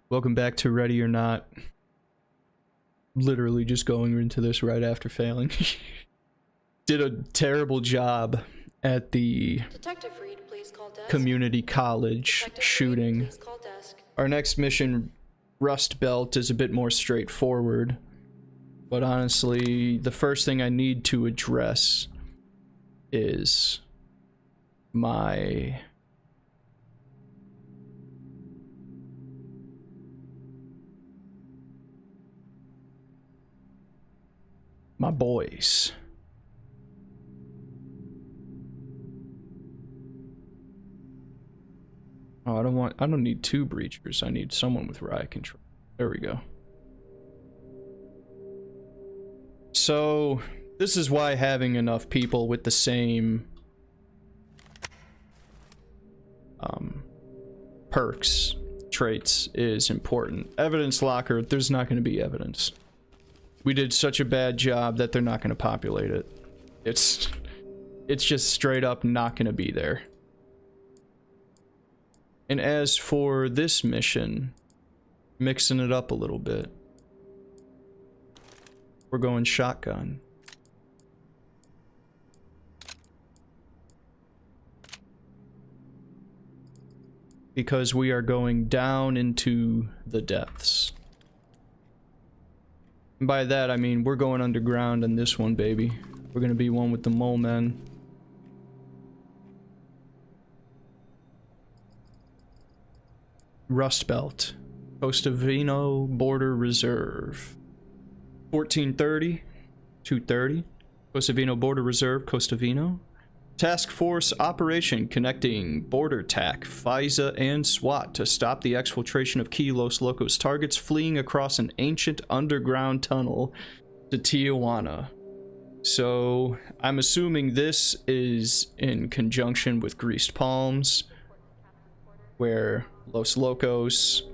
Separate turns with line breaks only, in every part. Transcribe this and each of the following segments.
Welcome back to Ready or Not. Literally just going into this right after failing. Did a terrible job at the
Detective Reed, please call desk.
community college
Detective
shooting.
Reed, please call desk.
Our next mission, Rust Belt, is a bit more straightforward. But honestly, the first thing I need to address is my boys. Oh, I don't need two breachers. I need someone with riot control. There we go. So, this is why having enough people with the same perks, traits is important. Evidence locker, there's not going to be evidence. We did such a bad job that they're not going to populate it. It's just straight up not going to be there. And as for this mission, mixing it up a little bit, we're going shotgun. Because we are going down into the depths. And by that I mean we're going underground in this one, baby. We're gonna be one with the mole men. Rust Belt, Costa Vino Border Reserve. 1430, 230. Costa Vino Border Reserve, Costa Vino. Task Force operation connecting Border TAC, FISA, and SWAT to stop the exfiltration of key Los Locos targets fleeing across an ancient underground tunnel to Tijuana. So, I'm assuming this is in conjunction with Greased Palms, where Los Locos,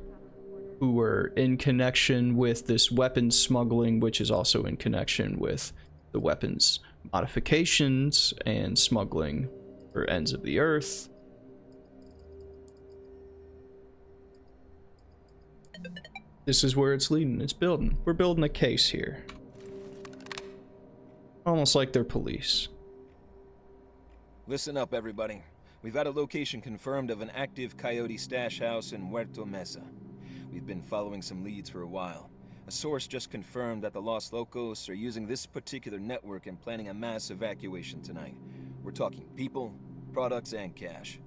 who were in connection with this weapons smuggling, which is also in connection with the weapons modifications and smuggling for ends of the earth. This is where it's leading. It's building. We're building a case here. Almost like they're police.
Listen up, everybody. We've had a location confirmed of an active coyote stash house in Huerto Mesa. We've been following some leads for a while. A source just confirmed that the Los Locos are using this particular network and planning a mass evacuation tonight. We're talking people, products, and cash.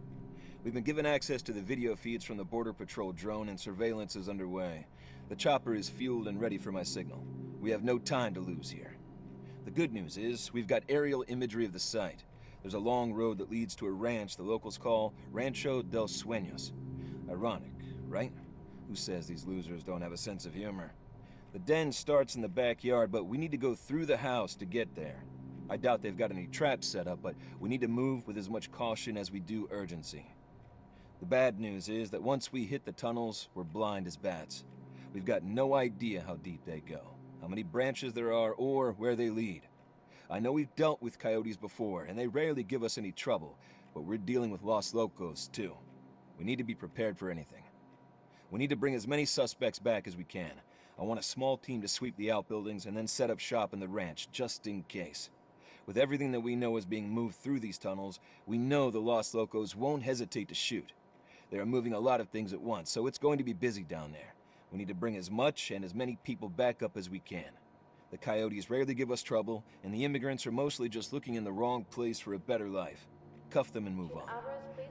We've been given access to the video feeds from the Border Patrol drone and surveillance is underway. The chopper is fueled and ready for my signal. We have no time to lose here. The good news is, we've got aerial imagery of the site. There's a long road that leads to a ranch the locals call Rancho del Sueños. Ironic, right? Who says these losers don't have a sense of humor? The den starts in the backyard, but we need to go through the house to get there. I doubt they've got any traps set up, but we need to move with as much caution as we do urgency. The bad news is that once we hit the tunnels, we're blind as bats. We've got no idea how deep they go, how many branches there are, or where they lead. I know we've dealt with coyotes before, and they rarely give us any trouble, but we're dealing with Los Locos, too. We need to be prepared for anything. We need to bring as many suspects back as we can. I want a small team to sweep the outbuildings and then set up shop in the ranch, just in case. With everything that we know is being moved through these tunnels, we know the Los Locos won't hesitate to shoot. They are moving a lot of things at once, so it's going to be busy down there. We need to bring as much and as many people back up as we can. The coyotes rarely give us trouble, and the immigrants are mostly just looking in the wrong place for a better life. Cuff them and move on.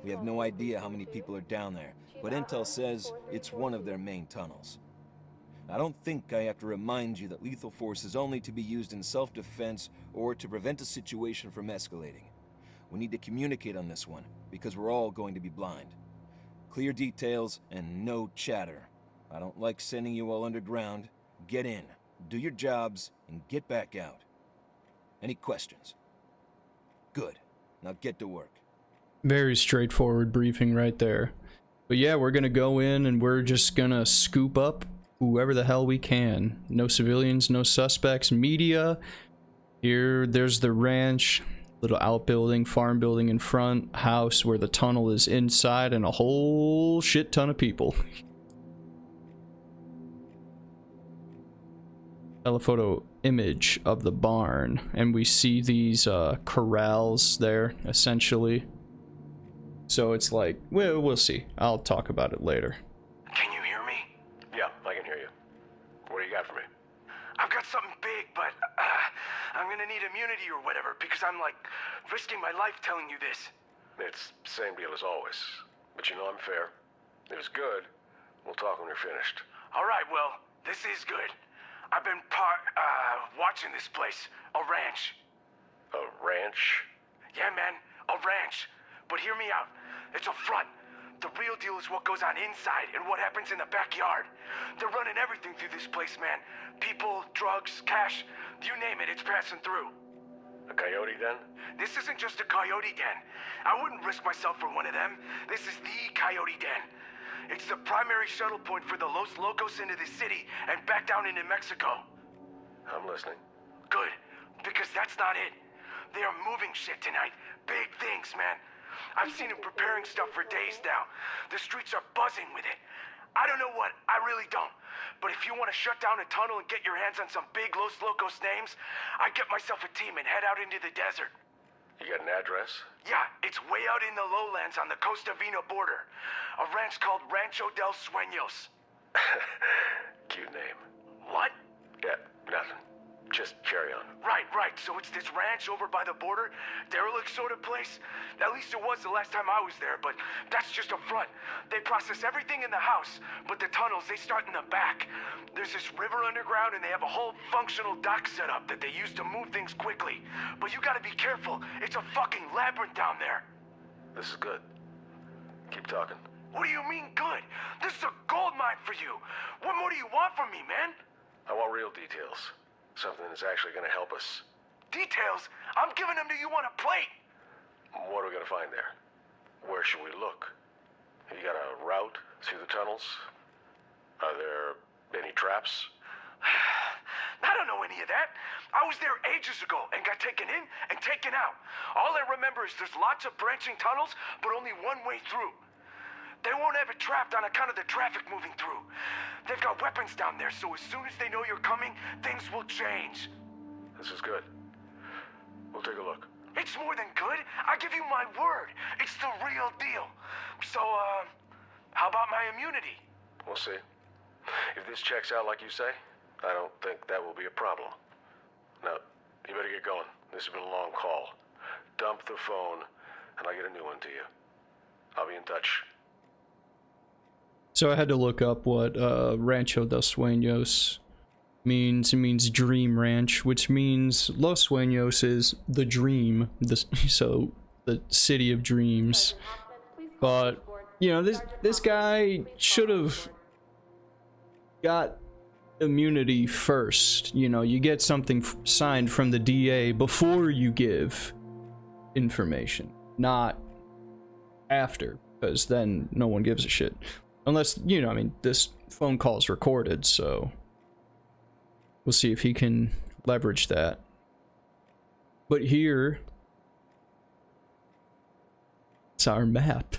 We have no idea how many people are down there, but intel says it's one of their main tunnels. I don't think I have to remind you that lethal force is only to be used in self-defense or to prevent a situation from escalating. We need to communicate on this one, because we're all going to be blind. Clear details and no chatter. I don't like sending you all underground. Get in, do your jobs, and get back out. Any questions? Good. Now get to work.
Very straightforward briefing right there. But yeah, we're gonna go in and we're just gonna scoop up whoever the hell we can. No civilians, no suspects, media. Here, there's the ranch, little outbuilding, farm building in front, house where the tunnel is inside, and a whole shit ton of people. telephoto image of the barn, and we see these corrals there, essentially. So it's like, well, we'll see. I'll talk about it later.
Can you hear me?
Yeah, I can hear you. What do you got for me?
I've got something big, but I'm gonna need immunity or whatever because I'm like risking my life telling you this.
It's the same deal as always. But you know I'm fair. If it's good, we'll talk when you're finished.
All right, well, this is good. I've been watching this place, a ranch.
A ranch?
Yeah, man, a ranch. But hear me out. It's a front. The real deal is what goes on inside and what happens in the backyard. They're running everything through this place, man. People, drugs, cash, you name it, it's passing through.
A coyote den?
This isn't just a coyote den. I wouldn't risk myself for one of them. This is the coyote den. It's the primary shuttle point for the Los Locos into the city and back down into Mexico.
I'm listening.
Good, because that's not it. They are moving shit tonight. Big things, man. I've seen them preparing stuff for days now. The streets are buzzing with it. I don't know what, I really don't. But if you want to shut down a tunnel and get your hands on some big Los Locos names, I get myself a team and head out into the desert.
You got an address?
Yeah, it's way out in the lowlands on the Costa Vino border. A ranch called Rancho del Sueños.
Cute name.
What?
Yeah, nothing. Just carry on.
Right. So it's this ranch over by the border, derelict sort of place. At least it was the last time I was there, but that's just a front. They process everything in the house, but the tunnels, they start in the back. There's this river underground, and they have a whole functional dock set up that they use to move things quickly. But you gotta be careful. It's a fucking labyrinth down there.
This is good. Keep talking.
What do you mean good? This is a gold mine for you. What more do you want from me, man?
I want real details. Something that's actually gonna help us.
Details? I'm giving them to you on a plate.
What are we gonna find there? Where should we look? Have you got a route through the tunnels? Are there any traps?
I don't know any of that. I was there ages ago and got taken in and taken out. All I remember is there's lots of branching tunnels, but only one way through. They won't have it trapped on account of the traffic moving through. They've got weapons down there, so as soon as they know you're coming, things will change.
This is good. We'll take a look.
It's more than good. I give you my word. It's the real deal. So, how about my immunity?
We'll see. If this checks out like you say, I don't think that will be a problem. Now, you better get going. This has been a long call. Dump the phone, and I'll get a new one to you. I'll be in touch.
So I had to look up what Rancho del Sueños means. It means dream ranch, which means Los Sueños is the dream, so the city of dreams. But you know, this guy should have got immunity first. You know, you get something signed from the DA before you give information, not after, because then no one gives a shit. Unless, you know, I mean, this phone call is recorded, so we'll see if he can leverage that. But here, it's our map.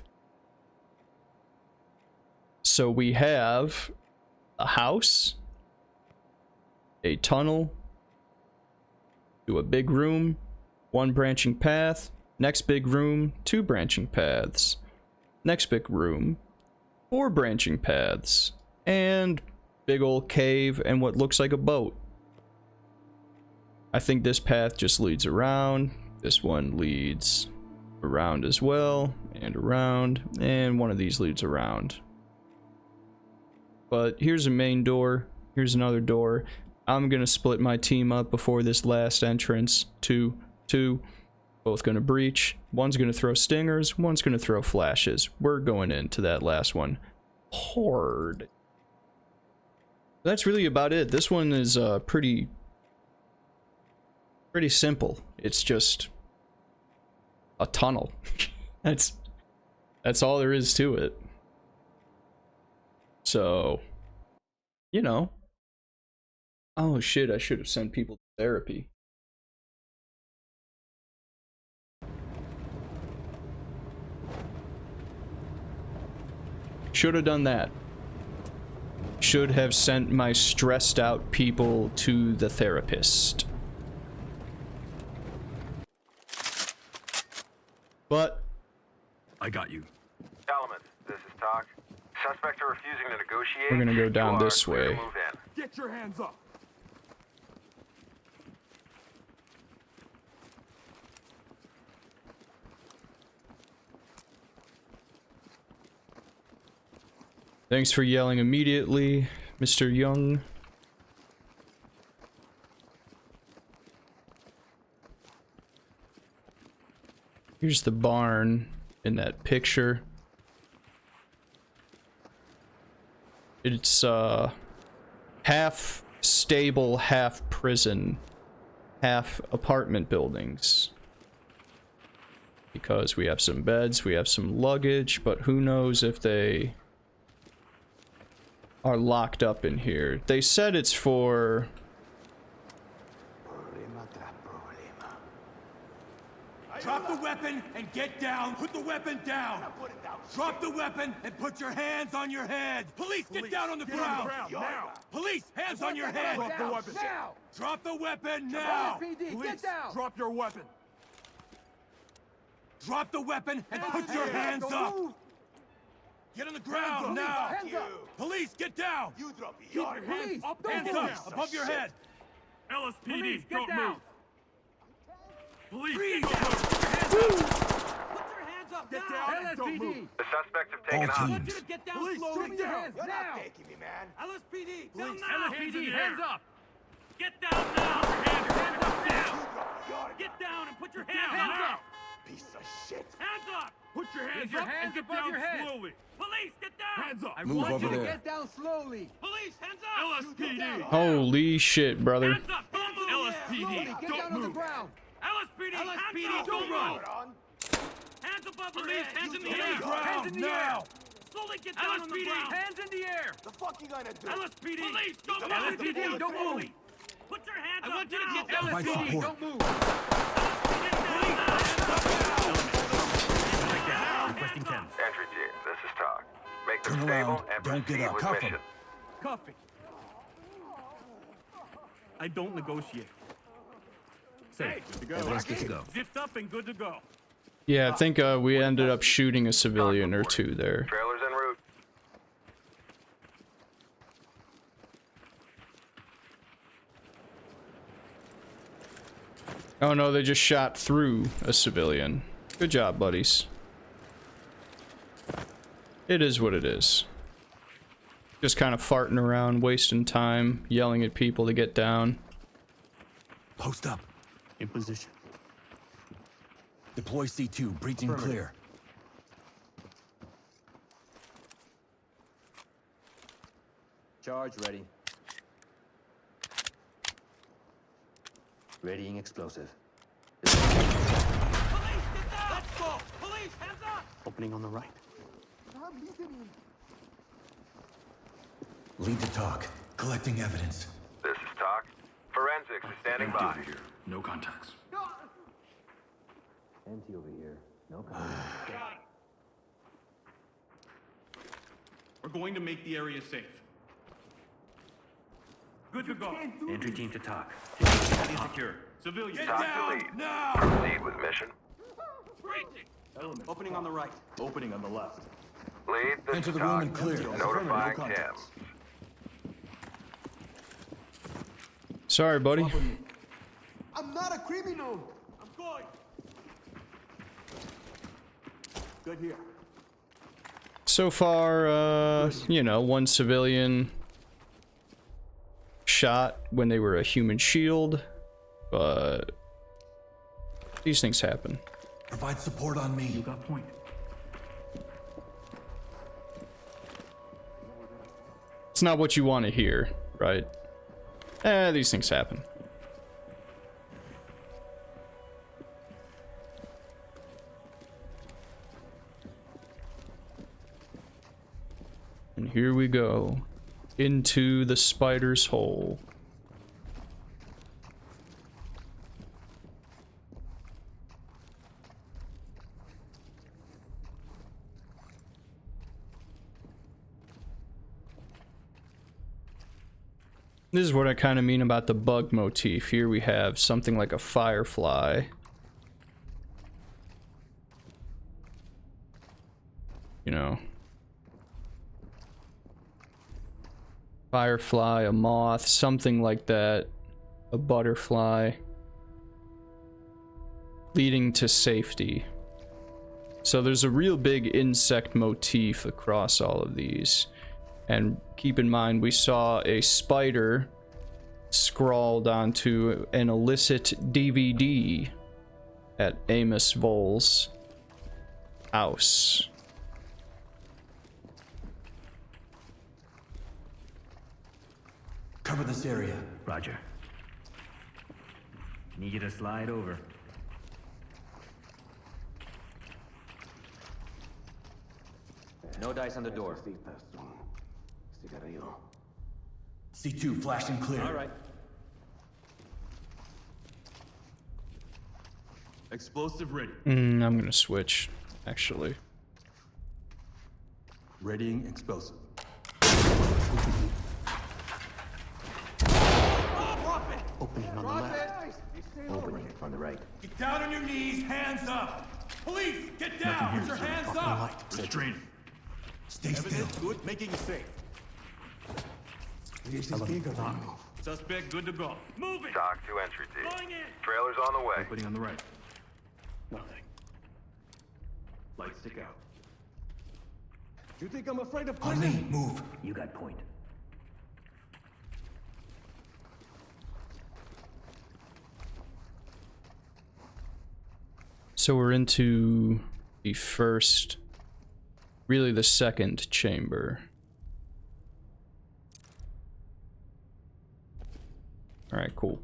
So we have a house, a tunnel, to a big room, one branching path, next big room, two branching paths, next big room, 4 branching paths, and big old cave and what looks like a boat. I think this path just leads around. This one leads around as well, and around, and one of these leads around. But here's a main door, here's another door. I'm gonna split my team up before this last entrance. Two, both gonna breach. One's gonna throw stingers, one's gonna throw flashes. We're going into that last one hard. That's really about it. This one is pretty simple. It's just a tunnel. That's all there is to it. So, you know. Oh shit, I should have sent people to therapy. Should have done that. Should should have sent my stressed out people to the therapist. But
I got you.
Element, this is Talk. Suspects are refusing to negotiate.
we're gonna go down
You are
this
clear to
way.
move in.
Get your hands up.
Thanks for yelling immediately, Mr. Young. Here's the barn in that picture. It's half stable, half prison, half apartment buildings. Because we have some beds, we have some luggage, but who knows if they are locked up in here. They said it's for...
Drop the weapon and get down. Put the weapon down. Drop the weapon and put your hands on your head. Police, get down on the ground. Now. Police, hands on your head. Drop the weapon. Now. Drop the weapon now. Police, drop your weapon. Drop the weapon and put your hands up. Get on the ground now.
Hands up.
Police, get down.
You drop
Keep your hands up. Hands up above your head.
LSPD, don't move. Police,
Freeze.
don't move.
Put your hands up. Get down and don't move.
The suspects have taken
All
off.
teams.
Get down slowly.
You're not taking me, man.
LSPD,
Police,
down now.
LSPD, hands up.
Get down now.
Hands up now.
Get down and put your hands up.
Piece of shit.
Hands up.
Put your hands
your
up
hands
and get
above
down
your head.
slowly.
Police, get down.
Hands up.
Move over there.
Get down slowly.
Police, hands up.
LSPD.
Holy shit, brother.
Hands up. Don't move.
LSPD,
Get
don't
down on the
move.
ground.
LSPD, hands up. Don't move. Hands above your head. Hands in the air.
Hands in the air.
Slowly get down on the ground. Hands in the air.
The fuck you gonna do?
LSPD. Police, don't move.
LSPD,
don't move. Put your hands up. I want you to get down.
Provide
LSPD,
support.
don't move. Police,
Requesting 10.
Entry team, this is Talk. Make them
Turn
stable
around.
and
Don't get
proceed
up.
with
Cuff 'em.
mission.
Coffee. I don't negotiate. Safe. Good to go.
Everyone's good to go.
Zipped up and good to go.
Yeah, I think we ended up shooting a civilian or two there.
Trailers en route.
Oh no, they just shot through a civilian. Good job, buddies. It is what it is. Just kind of farting around, wasting time, yelling at people to get down.
Post up.
In position.
Deploy C2. Breaching clear.
Charge ready. Readying explosive.
Police, get down. Let's go. Police, hands up.
Opening on the right.
Lead to Talk. Collecting evidence.
This is Talk. Forensics is standing by.
Empty over here. No contacts.
Empty over here. No contact.
We're going to make the area safe. Good to go.
Entry team to Talk.
City secure. Civilians.
Get
Talk to
down
lead.
now.
Proceed with mission.
Opening on the right. Opening on the left.
Lead, this
Enter
is
the room
Talk.
and clear.
Notifying Tim.
Sorry, buddy.
I'm not a criminal.
I'm going.
Good here.
So far, you know, one civilian shot when they were a human shield, but these things happen.
Provide support on me.
You got point.
It's not what you want to hear, right? These things happen. And here we go. Into the spider's hole. This is what I kind of mean about the bug motif. Here we have something like a firefly. You know. Firefly, a moth, something like that. A butterfly. Leading to safety. So there's a real big insect motif across all of these. And keep in mind, we saw a spider scrawled onto an illicit DVD at Amos Voll's house.
Cover this area.
Roger. Need you to slide over. No dice on the door.
C2, flash and clear.
All right.
Explosive ready.
I'm gonna switch, actually.
Readying explosive.
Opening on the left. Opening on the right.
Get down on your knees, hands up. Police, get down. Put your hands up. Restrain.
Stay still.
Evidence good, making it safe. Suspect good to go. Move it.
Dock to entry team.
Going in.
Trailer's on the way.
Opening on the right.
Nothing.
Lights stick out.
You think I'm afraid of
On me, move.
You got point.
So we're into the first, really the second chamber. Alright, cool.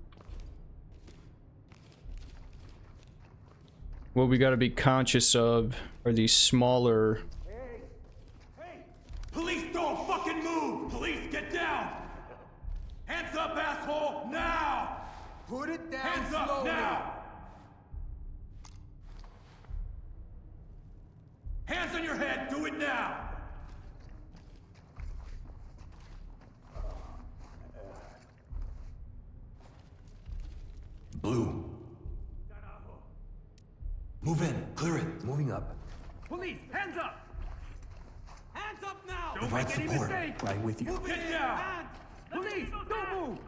What we gotta be conscious of are these smaller...
Hey! Police, don't fucking move! Police, get down! Hands up, asshole! Now!
Put it down
Hands up,
slowly.
now! Hands on your head, do it now!
Blue. Move in. Clear it.
Moving up.
Police, hands up! Hands up now! Don't
Provide
make any
support.
mistakes!
Right with you.
Move it down! Hands. Police, don't move!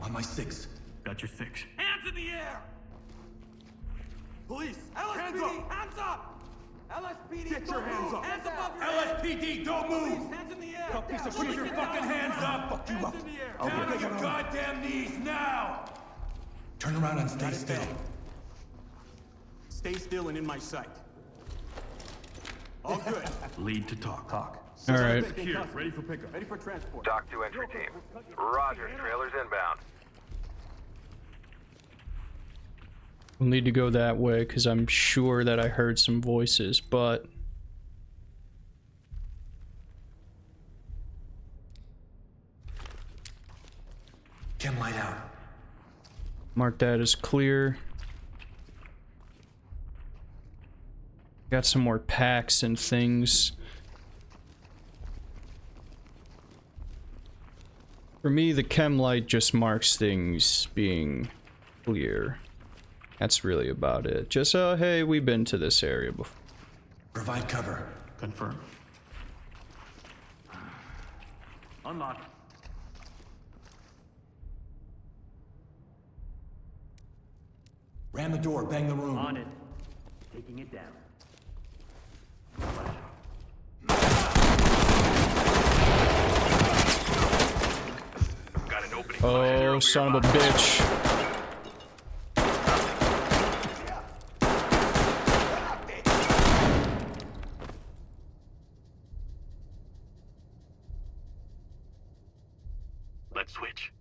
On my 6.
Got your 6. Hands in the air! Police, hands up! Hands up!
LSPD,
Get your hands up!
Hands above your head.
LSPD, don't move!
Hands in the air.
Put your fucking hands up! Fuck you up! Down on your goddamn knees now!
Turn around and stay still.
Stay still and in my sight. All good.
Lead to talk. Talk.
Alright.
Secure, ready for pickup. Ready for transport.
Dock to entry team. Roger, trailer's inbound.
We'll need to go that way because I'm sure that I heard some voices, but...
Chem light out.
Mark that as clear. Got some more packs and things. For me, the chem light just marks things being clear. That's really about it. Just, oh, hey, we've been to this area before.
Provide cover.
Confirm. Unlock.
Ram the door, bang the room.
On it. Taking it down.
Got an opening.
Oh, son of a bitch.
Let's switch.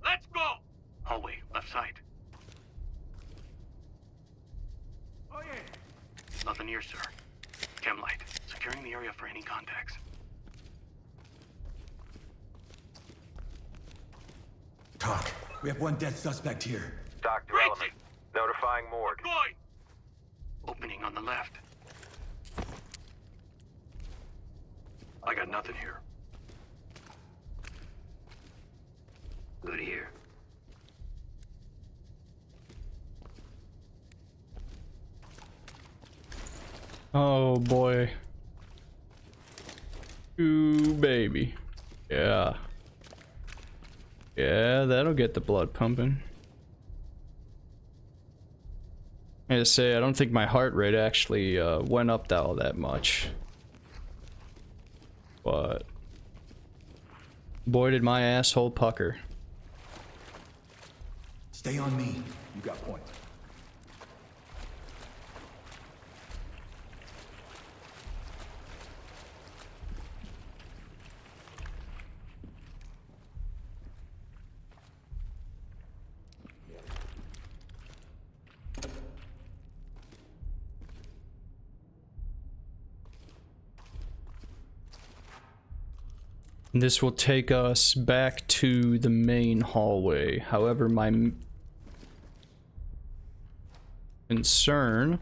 Let's go! Hallway, left side. Oh yeah. Nothing here, sir. Chem light. Securing the area for any contacts.
Talk. We have one dead suspect here.
Dr. Element. Notifying morgue.
Opening on the left. I got nothing here. Good here.
Oh boy. Ooh, baby. Yeah. Yeah, that'll get the blood pumping. I gotta say, I don't think my heart rate actually went up all that much. But boy, did my asshole pucker.
Stay on me.
You got point.
This will take us back to the main hallway. However, my concern...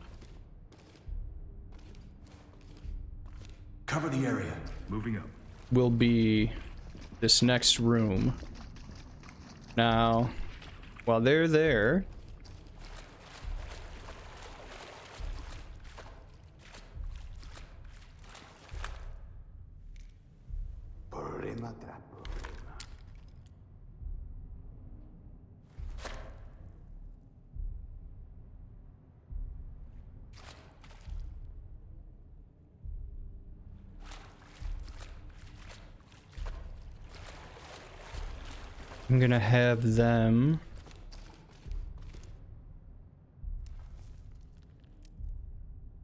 Cover the area.
Moving up.
will be this next room. Now, while they're there... I'm gonna have them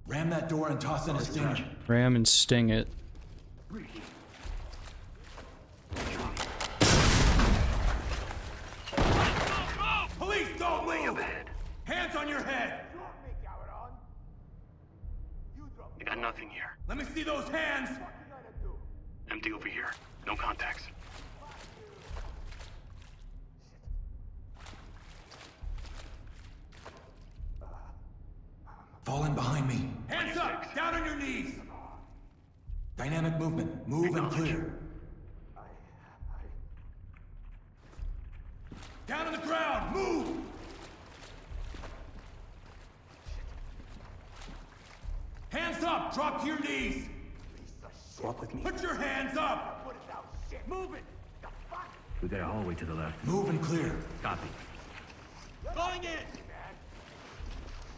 ram that door and toss in a stinger.
ram and sting it.
Police, don't move! Hands on your head!
I got nothing here.
Let me see those hands!
Empty over here. No contacts.
Fall in behind me.
Hands up! Down on your knees!
Dynamic movement. Move and clear.
Down on the ground! Move! Hands up! Drop to your knees!
Walk with me.
Put your hands up! Move it!
We got a hallway to the left.
Move and clear.
Copy.
Going in!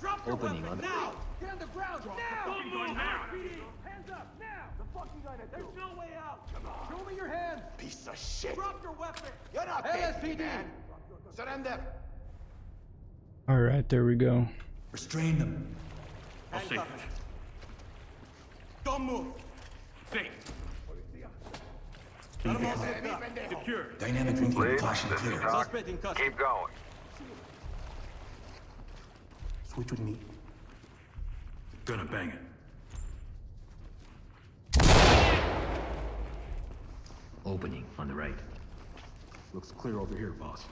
Drop your
Opening
weapon
on the-
now! Get on the ground now!
Don't move now.
Hands up now! The fuck you gonna do? There's no way out! Come on! Show me your hands!
Piece of shit.
Drop your weapon!
You're not
LSPD!
man. Surrender.
Alright, there we go.
Restrain them.
I'll save it.
Don't move!
Safe.
Secure!
Dynamic movement. Flash and clear.
Suspect in custody.
Keep going.
Switch with me.
Gonna bang it. Opening on the right.
Looks clear over here, boss.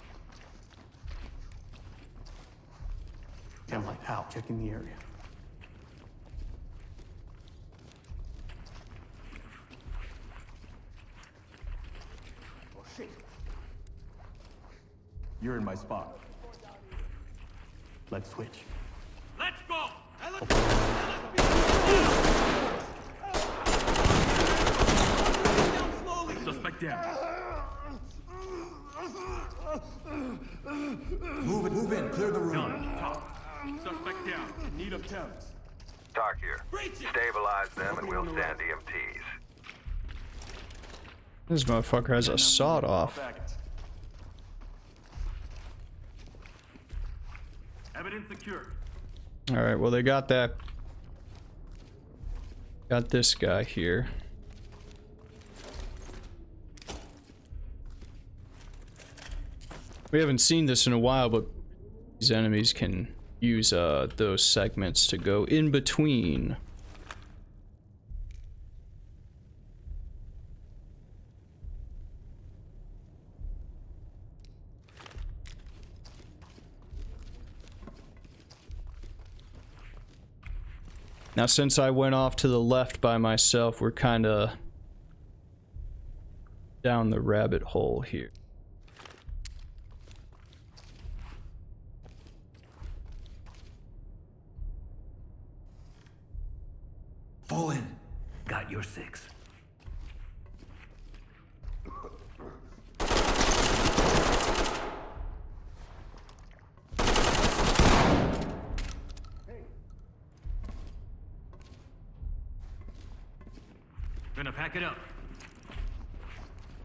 Cam light out. Checking the area.
Oh shit! You're in my spot.
Let's switch.
Let's go! Suspect down.
Move in. Clear the room.
Done. Top. Suspect down.
Need of temps.
Talk here. Stabilize them and we'll send EMTs.
This motherfucker has a sawed off.
Evidence secured.
Alright, well they got that. Got this guy here. We haven't seen this in a while, but these enemies can use those segments to go in between. Now, since I went off to the left by myself, we're kind of down the rabbit hole here.
Fall in.
Got your 6.
Gonna pack it up.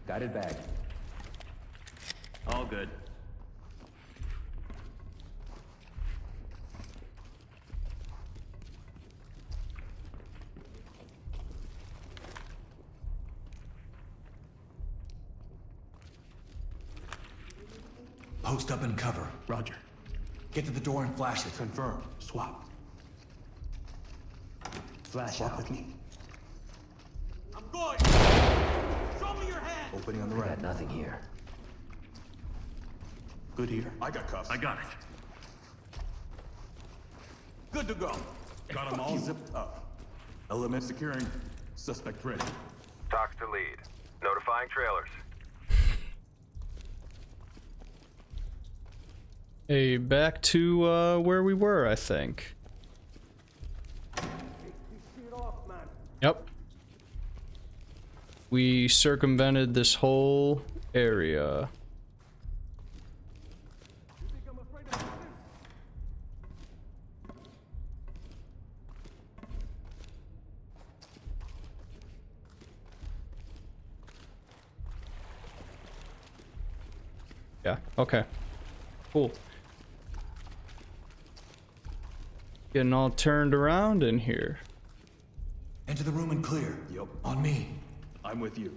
Got it back.
All good.
Post up and cover.
Roger.
Get to the door and flash it.
Confirmed. Swap. Flash
Swap
out.
with me.
I'm going! Show me your hand!
Opening on the
I
right.
got nothing here.
Good here. I got cuffs.
I got it.
Good to go.
Got 'em all.
Zipped up. Element securing. Suspect ready.
Talks to lead. Notifying trailers.
Hey, back to where we were, I think. Yep. We circumvented this whole area. Yeah, okay. Cool. Getting all turned around in here.
Enter the room and clear.
Yep.
On me.
I'm with you.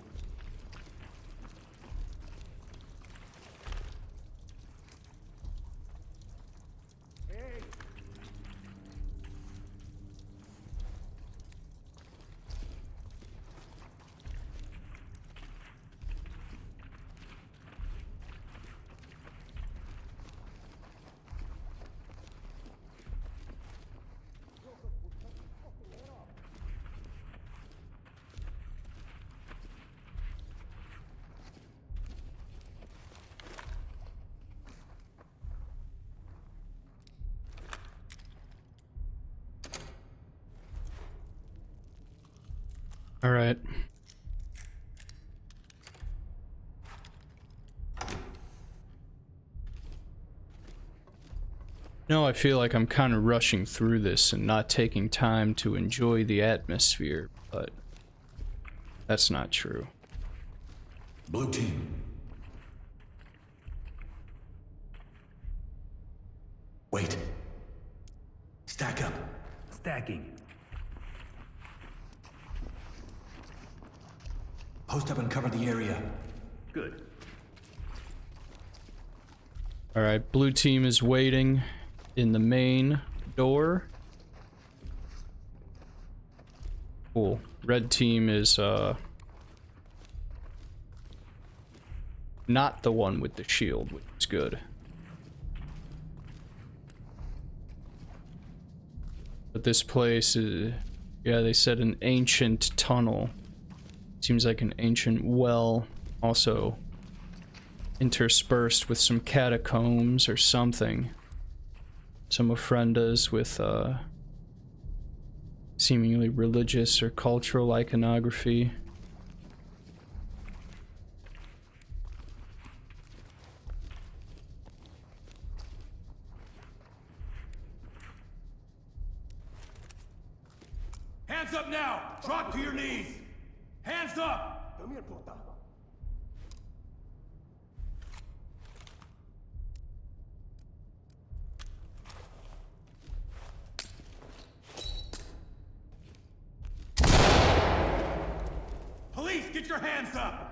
All right. No, I feel like I'm kind of rushing through this and not taking time to enjoy the atmosphere, but that's not true.
Blue team. Wait. Stack up.
Stacking.
Post up and cover the area.
Good.
All right, blue team is waiting in the main door. Cool. Red team is not the one with the shield, which is good. But this place is, yeah, they said an ancient tunnel. Seems like an ancient well, also interspersed with some catacombs or something. Some ofrendas with seemingly religious or cultural iconography.
Hands up now! Drop to your knees! Hands up!
Come here, puta.
Police, get your hands up!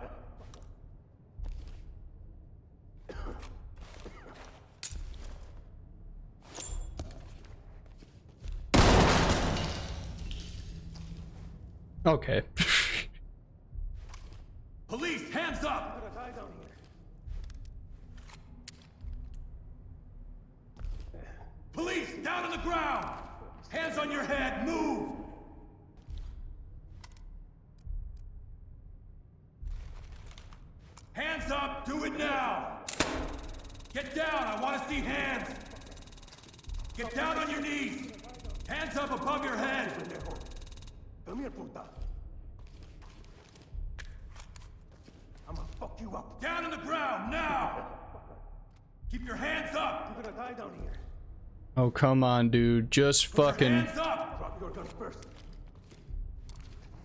Okay.
Police, hands up! Police, down on the ground! Hands on your head, move! Hands up! Do it now! Get down! I want to see hands! Get down on your knees! Hands up above your head! Come here, puta. I'm gonna fuck you up. Down on the ground, now! Keep your hands up! You're gonna die down here.
Oh, come on, dude. Just fucking...
Hands up! Drop your guns first.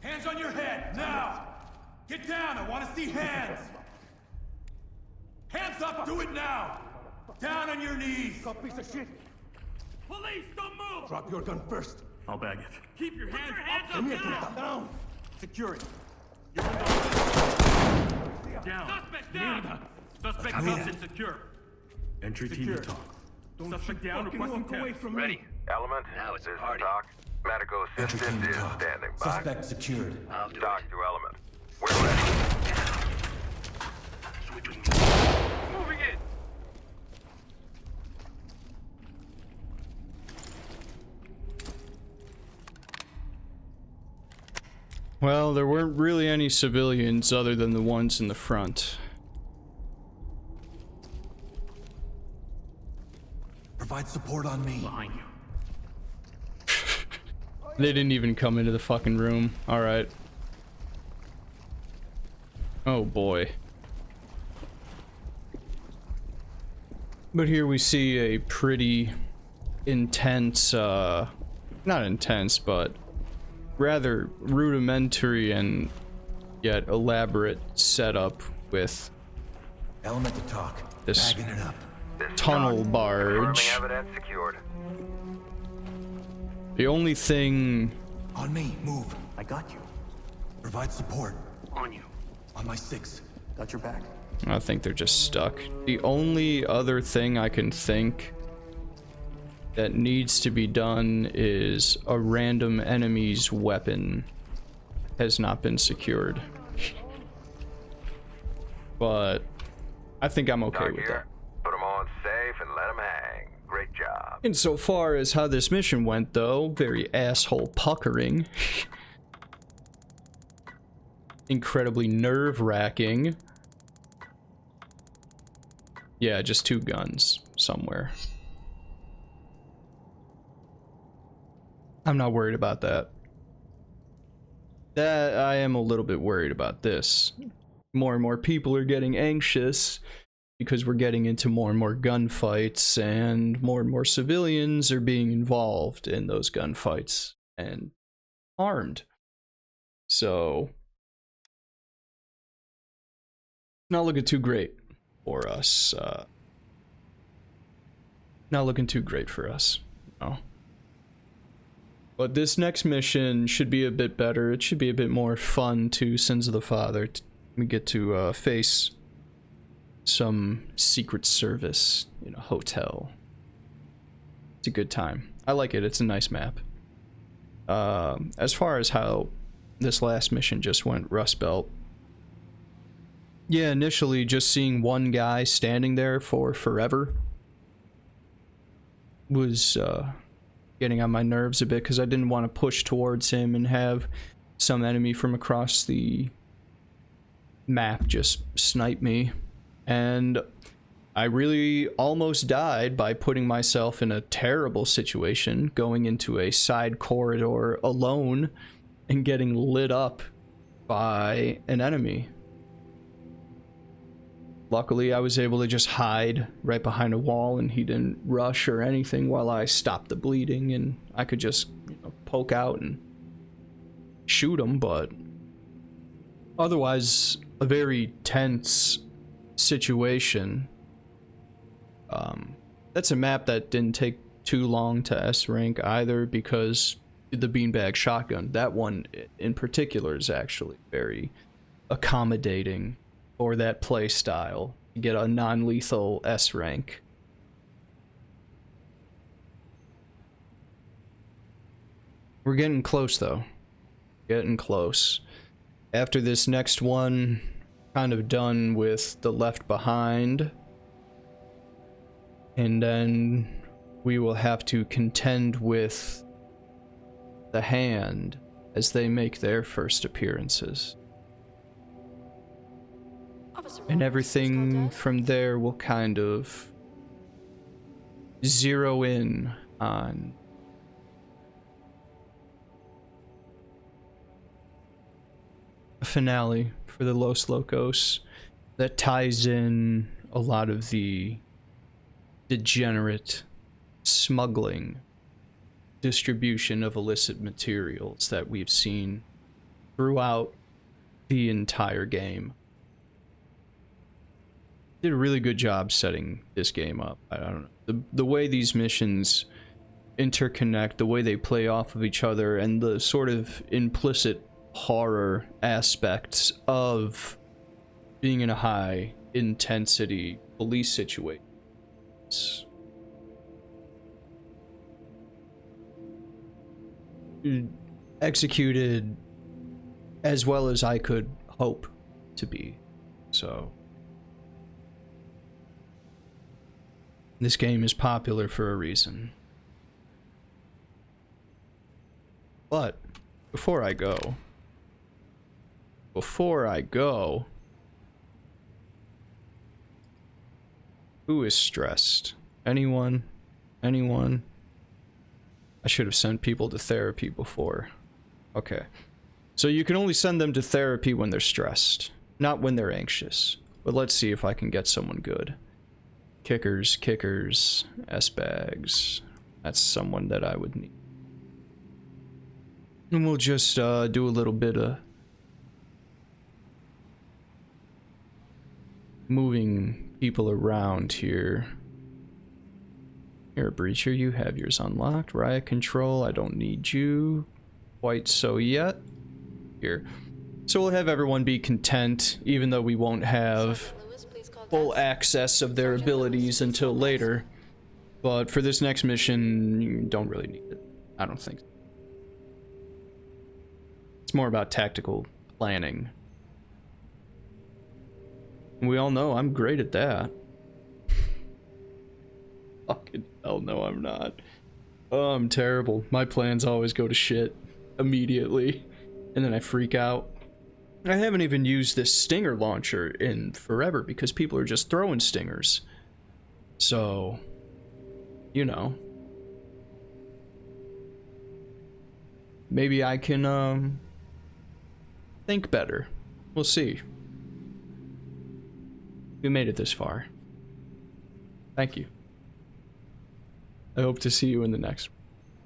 Hands on your head, now! Get down, I want to see hands! Hands up, do it now! Down on your knees! You piece of shit!
Police, don't move!
Drop your gun first.
I'll bag it.
Keep your hands up
Come here,
now!
puta. Down! Security.
Down.
Suspect down!
Suspect cuffed and secure. Entry team to talk.
Suspect down, requesting
away
tip.
from
Ready. Element. Now it's a party. Doc. Medical assistant is standing by.
Suspect secured.
I'll do Doc to Element. We're ready.
Moving in!
Well, there weren't really any civilians other than the ones in the front.
Provide support on me.
Behind you.
They didn't even come into the fucking room. Alright. Oh boy. But here we see a pretty intense, not intense, but rather rudimentary and yet elaborate setup with
Element to talk.
this
Bagging it up.
tunnel barge.
Confirming evidence secured.
The only thing...
On me, move. I got you. Provide support.
On you.
On my 6. Got your back.
I think they're just stuck. The only other thing I can think that needs to be done is a random enemy's weapon has not been secured. But I think I'm okay
Doc
with
here. Put them on safe and let them hang. Great job.
Insofar as how this mission went, though, very asshole puckering. Incredibly nerve-wracking. Yeah, just 2 guns somewhere. I'm not worried about that. That I am a little bit worried about this. More and more people are getting anxious because we're getting into more and more gunfights, and more civilians are being involved in those gunfights and harmed. So, not looking too great for us. Not looking too great for us. No. But this next mission should be a bit better. It should be a bit more fun to Sins of the Father. We get to face some Secret Service in a hotel. It's a good time. I like it. It's a nice map. As far as how this last mission just went, Rust Belt. Yeah, initially just seeing one guy standing there for forever was getting on my nerves a bit, because I didn't want to push towards him and have some enemy from across the map just snipe me. And I really almost died by putting myself in a terrible situation, going into a side corridor alone and getting lit up by an enemy. Luckily, I was able to just hide right behind a wall, and he didn't rush or anything while I stopped the bleeding, and I could just, you know, poke out and shoot him. But otherwise, a very tense situation. That's a map that didn't take too long to S rank either, because the beanbag shotgun, that one in particular, is actually very accommodating for that play style. You get a non-lethal S rank. We're getting close though. Getting close. After this next one, kind of done with the Left Behind. And then we will have to contend with the Hand as they make their first appearances.
Officer
And
Roberts, please
everything
call desk.
from there will kind of zero in on a finale for the Los Locos that ties in a lot of the degenerate smuggling distribution of illicit materials that we've seen throughout the entire game. Did a really good job setting this game up. I don't know. The way these missions interconnect, the way they play off of each other, and the sort of implicit horror aspects of being in a high intensity police situation. Executed as well as I could hope to be. So this game is popular for a reason. But before I go, who is stressed? Anyone? Anyone? I should have sent people to therapy before. Okay. So you can only send them to therapy when they're stressed, not when they're anxious. But let's see if I can get someone good. Kickers, S-bags. That's someone that I would need. And we'll just do a little bit of moving people around here. Here, Breacher, you have yours unlocked. Riot Control, I don't need you quite so yet. Here. So we'll have everyone be content, even though we won't have full access of their abilities until later. But for this next mission, you don't really need it. I don't think. It's more about tactical planning. We all know I'm great at that. Fucking hell no, I'm not. Oh, I'm terrible. My plans always go to shit immediately, and then I freak out. I haven't even used this stinger launcher in forever because people are just throwing stingers. So, you know. Maybe I can, think better. We'll see. We made it this far. Thank you. I hope to see you in the next one.